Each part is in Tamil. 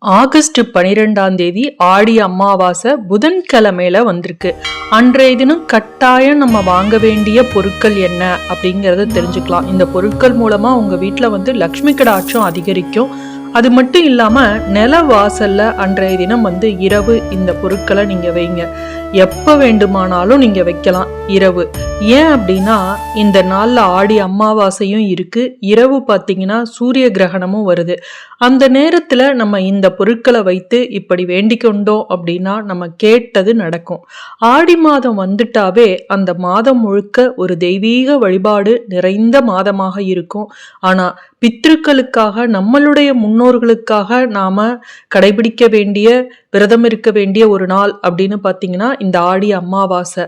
ஆகஸ்ட் 12ஆம் தேதி ஆடி அமாவாசை புதன்கிழமையில வந்திருக்கு. அன்றைய தினம் கட்டாயம் நம்ம வாங்க வேண்டிய பொருட்கள் என்ன அப்படிங்கறத தெரிஞ்சுக்கலாம். இந்த பொருட்கள் மூலமா உங்க வீட்டுல லக்ஷ்மி கடாட்சம் அதிகரிக்கும். அது மட்டும் இல்லாம நில வாசல்ல அன்றைய தினம் இரவு இந்த பொருட்களை நீங்க வைங்க. எப்ப வேண்டுமானாலும் நீங்க வைக்கலாம் இரவு. ஏன் அப்படின்னா இந்த நாள்ல ஆடி அமாவாசையும் இருக்கு, இரவு பாத்தீங்கன்னா சூரிய கிரகணமும் வருது. அந்த நேரத்துல நம்ம இந்த பொருட்களை வைத்து இப்படி வேண்டிக் கொண்டோம் அப்படின்னா நம்ம கேட்டது நடக்கும். ஆடி மாதம் வந்துட்டாவே அந்த மாதம் முழுக்க ஒரு தெய்வீக வழிபாடு நிறைந்த மாதமாக இருக்கும். ஆனா பித்ருக்களுக்காக நம்மளுடைய முன்னோர்களுக்காக நாம கடைபிடிக்க வேண்டிய விரதம் இருக்க வேண்டிய ஒரு நாள் அப்படின்னு பாத்தீங்கன்னா இந்த ஆடி அமாவாசை.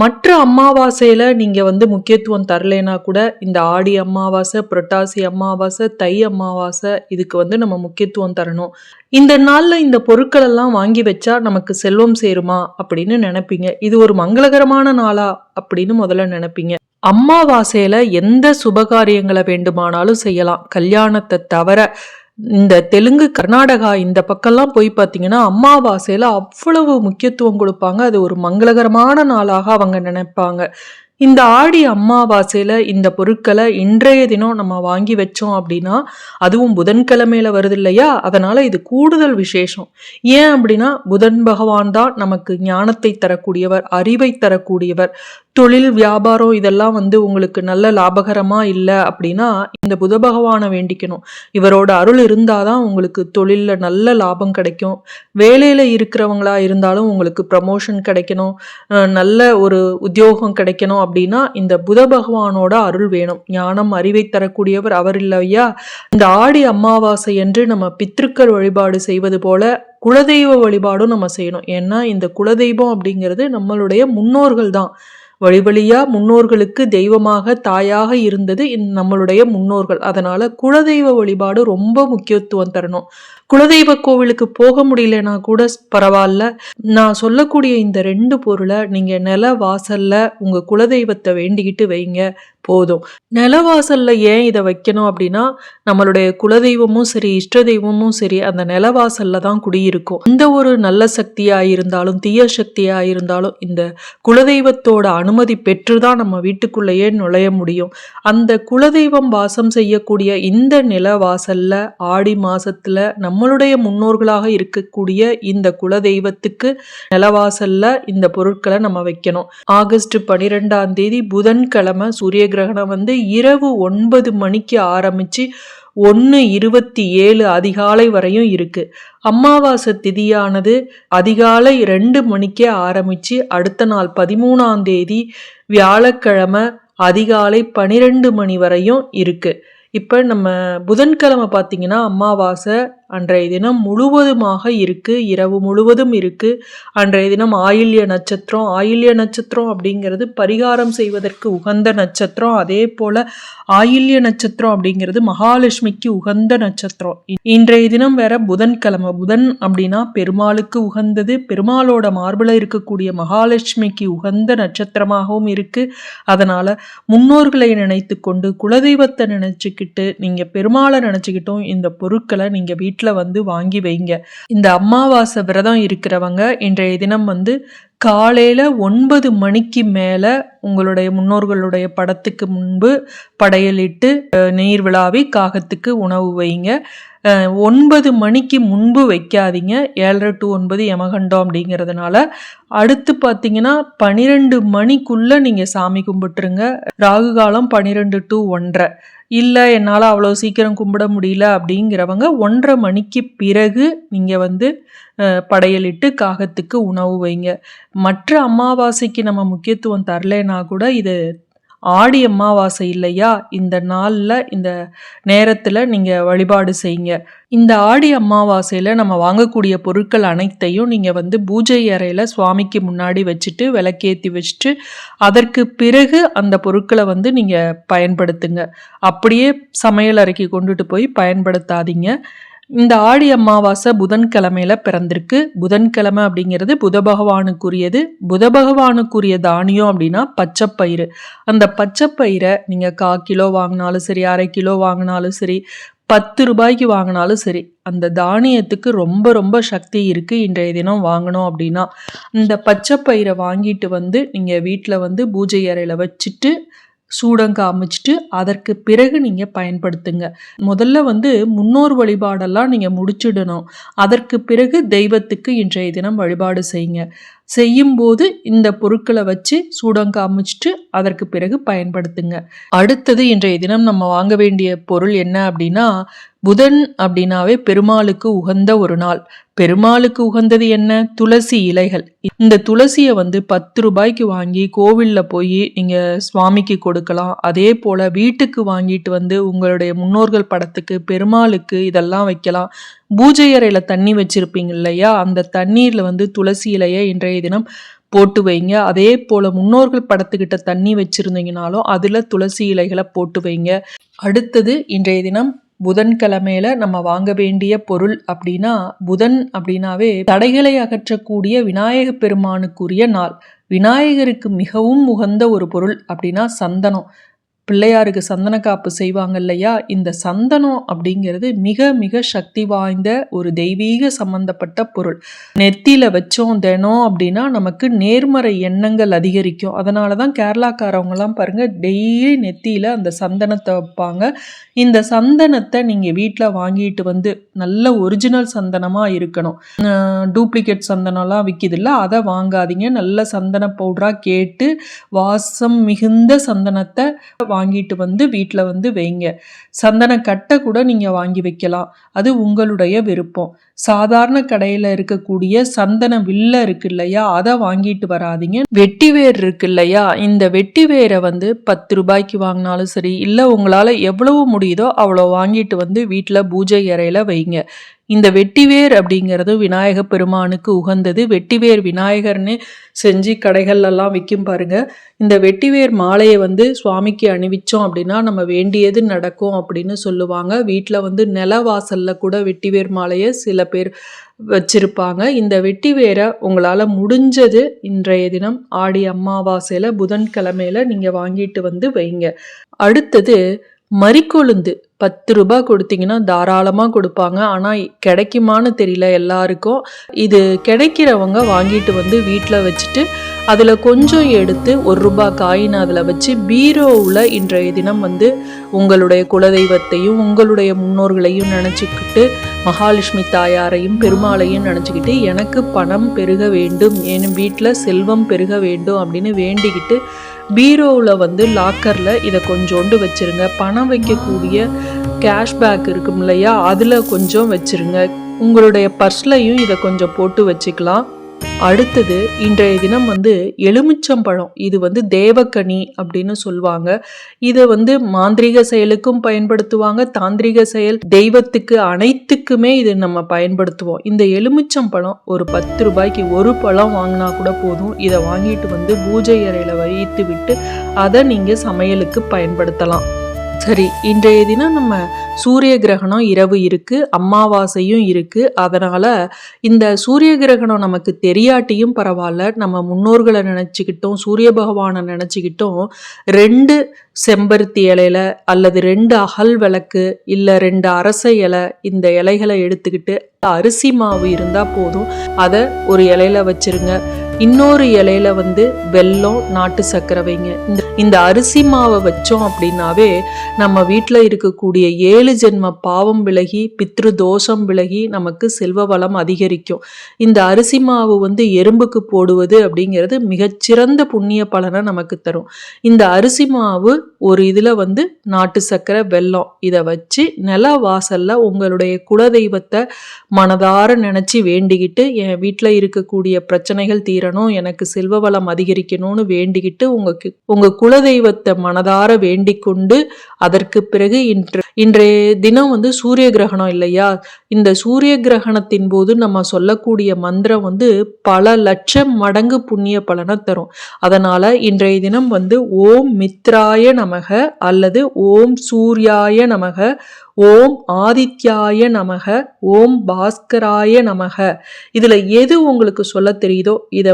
மற்ற அமாவாசையில நீங்க முக்கியத்துவம் தரலைனா கூட இந்த ஆடி அமாவாசை, புரட்டாசி அமாவாசை, தை அமாவாசை இதுக்கு நம்ம முக்கியத்துவம் தரணும். இந்த நாள்ல இந்த பொருட்கள் எல்லாம் வாங்கி வச்சா நமக்கு செல்வம் சேருமா அப்படின்னு நினைப்பீங்க. இது ஒரு மங்களகரமான நாளா அப்படின்னு முதல்ல நினைப்பீங்க. அமாவாசையில எந்த சுபகாரியங்களை வேண்டுமானாலும் செய்யலாம், கல்யாணத்தை தவிர. இந்த தெலுங்கு, கர்நாடகா இந்த பக்கம்லாம் போய் பார்த்தீங்கன்னா அமாவாசையில அவ்வளவு முக்கியத்துவம் கொடுப்பாங்க. அது ஒரு மங்களகரமான நாளாக அவங்க நினைப்பாங்க. இந்த ஆடி அமாவாசையில இந்த பொருட்களை இன்றைய தினம் நம்ம வாங்கி வச்சோம் அப்படின்னா, அதுவும் புதன்கிழமையில வருது இல்லையா, அதனால இது கூடுதல் விசேஷம். ஏன் அப்படின்னா புதன் பகவான் தான் நமக்கு ஞானத்தை தரக்கூடியவர், அறிவை தரக்கூடியவர். தொழில் வியாபாரம் இதெல்லாம் உங்களுக்கு நல்ல லாபகரமா இல்லை அப்படின்னா இந்த புத பகவானை வேண்டிக்கணும். இவரோட அருள் இருந்தாதான் உங்களுக்கு தொழில்ல நல்ல லாபம் கிடைக்கும். வேலையில இருக்கிறவங்களா இருந்தாலும் உங்களுக்கு ப்ரமோஷன் கிடைக்கணும், நல்ல ஒரு உத்தியோகம் கிடைக்கணும் அப்படின்னா இந்த புத பகவானோட அருள் வேணும். ஞானம் அறிவை தரக்கூடியவர் அவர் இல்லையா. இந்த ஆடி அமாவாசை என்று நம்ம பித்ருக்கள் வழிபாடு செய்வது போல குலதெய்வ வழிபாடும் நம்ம செய்யணும். ஏன்னா இந்த குலதெய்வம் அப்படிங்கிறது நம்மளுடைய முன்னோர்கள் தான். வழி வழியா முன்னோர்களுக்கு தெய்வமாக தாயாக இருந்தது நம்மளுடைய முன்னோர்கள். அதனால குலதெய்வ வழிபாடு ரொம்ப முக்கியத்துவம் தரணும். குலதெய்வ கோவிலுக்கு போக முடியலன்னா கூட பரவாயில்ல, நான் சொல்லக்கூடிய இந்த 2 பொருளை நீங்க நில வாசல்ல உங்க குலதெய்வத்தை வேண்டிக்கிட்டு வைங்க போதும். நிலவாசல்ல ஏன் இதை வைக்கணும் அப்படின்னா நம்மளுடைய குலதெய்வமும் சரி இஷ்ட தெய்வமும் சரி அந்த நிலவாசல்ல தான் குடியிருக்கும். எந்த ஒரு நல்ல சக்தியா இருந்தாலும் தீய சக்தியா இருந்தாலும் இந்த குலதெய்வத்தோட அனுமதி பெற்றுதான் நம்ம வீட்டுக்குள்ளேயே நுழைய முடியும். அந்த குலதெய்வம் வாசம் செய்யக்கூடிய இந்த நிலவாசல்ல ஆடி மாசத்துல நம்மளுடைய முன்னோர்களாக இருக்கக்கூடிய இந்த குலதெய்வத்துக்கு நிலவாசல்ல இந்த பொருட்களை நம்ம வைக்கணும். ஆகஸ்ட் 12ஆம் தேதி புதன்கிழமை சூரிய கிரகணம் இரவு 9 மணிக்கு ஆரம்பிச்சு 1:27 அதிகாலை வரையும் இருக்கு. அமாவாசை திதியானது அதிகாலை 2 மணிக்கே ஆரம்பிச்சு அடுத்த நாள் 13ஆம் தேதி வியாழக்கிழமை அதிகாலை 12 மணி வரையும் இருக்கு. இப்போ நம்ம புதன்கிழமை பார்த்தீங்கன்னா அமாவாசை அன்றைய தினம் முழுவதுமாக இருக்கு, இரவு முழுவதும் இருக்கு. அன்றைய தினம் ஆயில்ய நட்சத்திரம். ஆயில்ய நட்சத்திரம் அப்படிங்கிறது பரிகாரம் செய்வதற்கு உகந்த நட்சத்திரம். அதே போல ஆயில்ய நட்சத்திரம் அப்படிங்கிறது மகாலட்சுமிக்கு உகந்த நட்சத்திரம். இன்றைய தினம் வேற புதன்கிழமை. புதன் அப்படின்னா பெருமாளுக்கு உகந்தது, பெருமாளோட மார்பில் இருக்கக்கூடிய மகாலட்சுமிக்கு உகந்த நட்சத்திரமாகவும் இருக்கு. அதனால முன்னோர்களை நினைத்து கொண்டு குலதெய்வத்தை நினைச்சுக்கிட்டு நீங்க பெருமாளை நினைச்சுக்கிட்டும் இந்த பொருட்களை நீங்க வீட்டில் வாங்கி வைங்க. இந்த அமாவாசை விரதம் இருக்கிறவங்க இன்றைய தினம் காலையில 9 மணிக்கு மேல உங்களுடைய முன்னோர்களுடைய படத்துக்கு முன்பு படையலிட்டு நீர் விழாவி காகத்துக்கு உணவு வைங்க. 9 மணிக்கு முன்பு வைக்காதீங்க. 7:30 to 9 யமகண்டம் அப்படிங்கிறதுனால. அடுத்து பார்த்தீங்கன்னா 12 மணிக்குள்ள நீங்க சாமி கும்பிட்டுருங்க. ராகு காலம் 12 to 1:30. இல்லை என்னால் அவ்வளோ சீக்கிரம் கும்பிட முடியல அப்படிங்கிறவங்க 1:30 மணிக்கு பிறகு நீங்கள் படையலிட்டு காகத்துக்கு உணவு வைங்க. மற்ற அமாவாசைக்கு நம்ம முக்கியத்துவம் தரலைன்னா கூட இது ஆடி அமாவாசை இல்லையா, இந்த நாளில் இந்த நேரத்தில் நீங்கள் வழிபாடு செய்யுங்க. இந்த ஆடி அமாவாசையில் நம்ம வாங்கக்கூடிய பொருட்கள் அனைத்தையும் நீங்கள் பூஜை அறையில் சுவாமிக்கு முன்னாடி வச்சுட்டு விளக்கேற்றி வச்சுட்டு அதற்கு பிறகு அந்த பொருட்களை நீங்கள் பயன்படுத்துங்க. அப்படியே சமையல் அறைக்கு கொண்டுட்டு போய் பயன்படுத்தாதீங்க. இந்த ஆடி அமாவாசை புதன்கிழமையில பிறந்திருக்கு. புதன்கிழமை அப்படிங்கிறது புத பகவானுக்குரியது. புத பகவானுக்குரிய தானியம் அப்படின்னா பச்சைப்பயிறு. அந்த பச்சைப்பயிரை நீங்க 1/4 கிலோ வாங்கினாலும் சரி, 1/2 கிலோ வாங்கினாலும் சரி, 10 ரூபாய்க்கு வாங்கினாலும் சரி, அந்த தானியத்துக்கு ரொம்ப ரொம்ப சக்தி இருக்கு. இன்றைய தினம் வாங்கணும் அப்படின்னா இந்த பச்சை பயிரை வாங்கிட்டு வந்து நீங்க வீட்டுல வந்து பூஜை அறையில வச்சுட்டு சூடம் காமிச்சிட்டு அதற்கு பிறகு நீங்க பயன்படுத்துங்க. முதல்ல வந்து முன்னோர் வழிபாடெல்லாம் நீங்க முடிச்சிடணும். அதற்கு பிறகு தெய்வத்துக்கு இன்றைய தினம் வழிபாடு செய்யுங்க. செய்யும்போது இந்த பொருட்களை வச்சு சூடம் காமிச்சிட்டு அதற்கு பிறகு பயன்படுத்துங்க. அடுத்தது இன்றைய தினம் நம்ம வாங்க வேண்டிய பொருள் என்ன அப்படின்னா, புதன் அப்படின்னாவே பெருமாளுக்கு உகந்த ஒரு நாள். பெருமாளுக்கு உகந்தது என்ன? துளசி இலைகள். இந்த துளசியை வந்து 10 ரூபாய்க்கு வாங்கி கோவில்ல போய் நீங்க சுவாமிக்கு கொடுக்கலாம். அதே போல வீட்டுக்கு வாங்கிட்டு வந்து உங்களுடைய முன்னோர்கள் படத்துக்கு, பெருமாளுக்கு இதெல்லாம் வைக்கலாம். பூஜை அறையில தண்ணி வச்சிருப்பீங்க இல்லையா, அந்த தண்ணீர்ல வந்து துளசி இலையை இன்றைய தினம் போட்டு வைங்க. அதே போல முன்னோர்கள் படத்துக்கிட்ட தண்ணி வச்சிருந்தீங்கனாலும் அதுல துளசி இலைகளை போட்டு வைங்க. அடுத்தது இன்றைய தினம் புதன்கிழமையில நம்ம வாங்க வேண்டிய பொருள் அப்படின்னா, புதன் அப்படின்னாவே தடைகளை அகற்றக்கூடிய விநாயக பெருமானுக்குரிய நாள். விநாயகருக்கு மிகவும் உகந்த ஒரு பொருள் அப்படின்னா சந்தனம். பிள்ளையாருக்கு சந்தன காப்பு செய்வாங்க இல்லையா, இந்த சந்தனம் அப்படிங்கிறது மிக மிக சக்தி வாய்ந்த ஒரு தெய்வீக சம்பந்தப்பட்ட பொருள். நெத்தியில வச்சோம் தினம் அப்படின்னா நமக்கு நேர்மறை எண்ணங்கள் அதிகரிக்கும். அதனாலதான் கேரளாக்காரவங்கலாம் பாருங்க டெய்லி நெத்தியில அந்த சந்தனத்தை வைப்பாங்க. இந்த சந்தனத்தை நீங்க வீட்டில் வாங்கிட்டு வந்து நல்ல ஒரிஜினல் சந்தனமா இருக்கணும். டூப்ளிகேட் சந்தனம்லாம் விற்கிது இல்லை, அதை வாங்காதீங்க. நல்ல சந்தன பவுடரா கேட்டு வாசம் மிகுந்த சந்தனத்தை வாங்கிட்டு வந்து வீட்டில் வந்து வைங்க. சந்தன கட்டை கூட நீங்க வாங்கி வைக்கலாம், அது உங்களுடைய விருப்பம். சாதாரண கடையில இருக்கக்கூடிய சந்தன வில்ல இருக்கு இல்லையா, அதை வாங்கிட்டு வராதிங்க. வெட்டிவேர் இருக்கு இல்லையா, இந்த வெட்டிவேரை வந்து 10 ரூபாய்க்கு வாங்கினாலும் சரி, இல்லை உங்களால எவ்வளவு முடியுதோ அவ்வளோ வாங்கிட்டு வந்து வீட்டில் பூஜை அறையில வைங்க. இந்த வெட்டிவேர் அப்படிங்கிறது விநாயக பெருமானுக்கு உகந்தது. வெட்டிவேர் விநாயகர்னு செஞ்சு கடைகள்லாம் விற்கும் பாருங்க. இந்த வெட்டிவேர் மாலையை வந்து சுவாமிக்கு அணிவிச்சோம் அப்படின்னா நம்ம வேண்டியது நடக்கும் அப்படின்னு சொல்லுவாங்க. வீட்டில் வந்து நிலவாசல்ல கூட வெட்டிவேர் மாலையை சில பேர் வச்சிருப்பாங்க. இந்த வெட்டிவேரை உங்களால் முடிஞ்சது இன்றைய தினம் ஆடி அமாவாசையில புதன்கிழமையில நீங்க வாங்கிட்டு வந்து வைங்க. அடுத்தது மறிக்கொழுந்து 10 ரூபாய் கொடுத்தீங்கன்னா தாராளமாக கொடுப்பாங்க. ஆனால் கிடைக்குமான்னு தெரியல எல்லாருக்கும். இது கிடைக்கிறவங்க வாங்கிட்டு வந்து வீட்டில் வச்சுட்டு அதில் கொஞ்சம் எடுத்து 1 ரூபாய் காயின் அதில் வச்சு பீரோவில் இன்றைய தினம் வந்து உங்களுடைய குலதெய்வத்தையும் உங்களுடைய முன்னோர்களையும் நினச்சிக்கிட்டு மகாலட்சுமி தாயாரையும் பெருமாளையும் நினச்சிக்கிட்டு எனக்கு பணம் பெருக வேண்டும், என் வீட்டில் செல்வம் பெருக வேண்டும் அப்படின்னு வேண்டிக்கிட்டு பீரோவில் வந்து லாக்கரில் இதை கொஞ்சோண்டு வச்சுருங்க. பணம் வைக்கக்கூடிய கேஷ்பேக் இருக்கும் இல்லையா, அதில் கொஞ்சம் வச்சுருங்க. உங்களுடைய பர்ஸ்லையும் இதை கொஞ்சம் போட்டு வச்சுக்கலாம். அடுத்தது இன்றைய தினம் வந்து எலுமிச்சம்பழம், இது வந்து தேவக்கனி அப்படின்னு சொல்லுவாங்க. இதை வந்து மாந்திரிக செயலுக்கும் பயன்படுத்துவாங்க, தாந்திரிக செயல், தெய்வத்துக்கு அனைத்துக்குமே இது நம்ம பயன்படுத்துவோம். இந்த எலுமிச்சம்பழம் ஒரு 10 ரூபாய்க்கு ஒரு பழம் வாங்கினா கூட போதும். இதை வாங்கிட்டு வந்து பூஜை அறையில வைத்து விட்டு அதை நீங்க சமையலுக்கு பயன்படுத்தலாம். சரி, இன்றைய தினம் நம்ம சூரிய கிரகணம் இரவு இருக்கு, அமாவாசையும் இருக்கு. அதனால இந்த சூரிய கிரகணம் நமக்கு தெரியாட்டியும் பரவாயில்ல, நம்ம முன்னோர்களை நினைச்சுக்கிட்டோம், சூரிய பகவானை நினைச்சுக்கிட்டோம் 2 செம்பருத்தி இலையில அல்லது 2 அகல் விளக்கு இல்லை 2 அரச இலை, இந்த இலைகளை எடுத்துக்கிட்டு அரிசி மாவு இருந்தா போதும், அதை ஒரு இலையில வச்சிருங்க. இன்னொரு இலையில வந்து வெல்லம், நாட்டு சர்க்கரை வைங்க. இந்த அரிசி மாவை வச்சோம் அப்படின்னாவே நம்ம வீட்டில் இருக்கக்கூடிய 7 ஜென்ம பாவம் விலகி பித்ரு தோஷம் விலகி நமக்கு செல்வ வளம் அதிகரிக்கும். இந்த அரிசி மாவு வந்து எறும்புக்கு போடுவது அப்படிங்கிறது மிகச்சிறந்த புண்ணிய பலனை நமக்கு தரும். இந்த அரிசி மாவு ஒரு இதில் வந்து நாட்டு சர்க்கரை, வெல்லம் இதை வச்சு நில வாசல்ல உங்களுடைய குலதெய்வத்தை மனதார நினைச்சு வேண்டிக்கிட்டு என் வீட்டில் இருக்கக்கூடிய பிரச்சனைகள் தீரணும், எனக்கு செல்வ வளம் அதிகரிக்கணும்னு வேண்டிக்கிட்டு உங்க குலதெய்வத்தை மனதார வேண்டிக் கொண்டு அதற்கு பிறகு இன்றைய தினம் வந்து சூரிய கிரகணம் இல்லையா, இந்த சூரிய கிரகணத்தின் போது நம்ம சொல்லக்கூடிய மந்திரம் வந்து பல லட்சம் மடங்கு புண்ணிய பலனை தரும். அதனால இன்றைய தினம் வந்து ஓம் மித்ராய நமக அல்லது ஓம் சூர்யாய நமக, ஓம் ஆதித்யாய நமக, ஓம் பாஸ்கராய நமக. இதுல எது உங்களுக்கு சொல்ல தெரியுதோ இதை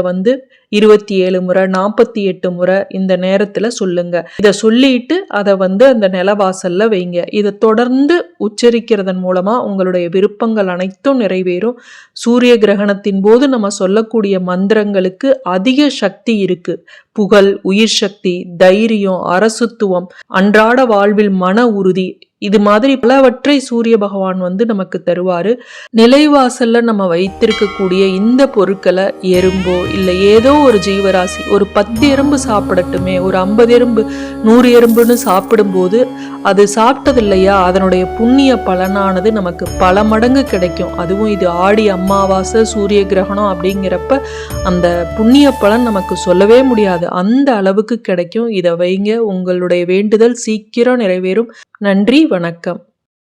27 முறை 48 முறை இந்த நேரத்துல சொல்லுங்க. இதை சொல்லிட்டு அதை அந்த நிலவாசல்ல வைங்க. இதை தொடர்ந்து உச்சரிக்கிறதன் மூலமா உங்களுடைய விருப்பங்கள் அனைத்தும் நிறைவேறும். சூரிய கிரகணத்தின் போது நம்ம சொல்லக்கூடிய மந்திரங்களுக்கு அதிக சக்தி இருக்கு. புகழ், உயிர் சக்தி, தைரியம், அரசுத்துவம், அன்றாட வாழ்வில் மன உறுதி, இது மாதிரி பலவற்றை சூரிய பகவான் நமக்கு தருவாரு. நிலைவாசல்ல நம்ம வைத்திருக்கக்கூடிய இந்த பொருட்களை எறும்போ இல்லை ஏதோ ஒரு ஜீவராசி ஒரு 10 எறும்பு சாப்பிடட்டுமே, ஒரு 50 எறும்பு 100 எறும்புன்னு சாப்பிடும்போது அது சாப்பிட்டது இல்லையா, அதனுடைய புண்ணிய பலனானது நமக்கு பல மடங்கு கிடைக்கும். அதுவும் இது ஆடி அமாவாசை சூரிய கிரகணம் அப்படிங்கிறப்ப அந்த புண்ணிய பலன் நமக்கு சொல்லவே முடியாது, அந்த அளவுக்கு கிடைக்கும். இதை வைங்க, உங்களுடைய வேண்டுதல் சீக்கிரம் நிறைவேறும். நன்றி, வணக்கம்.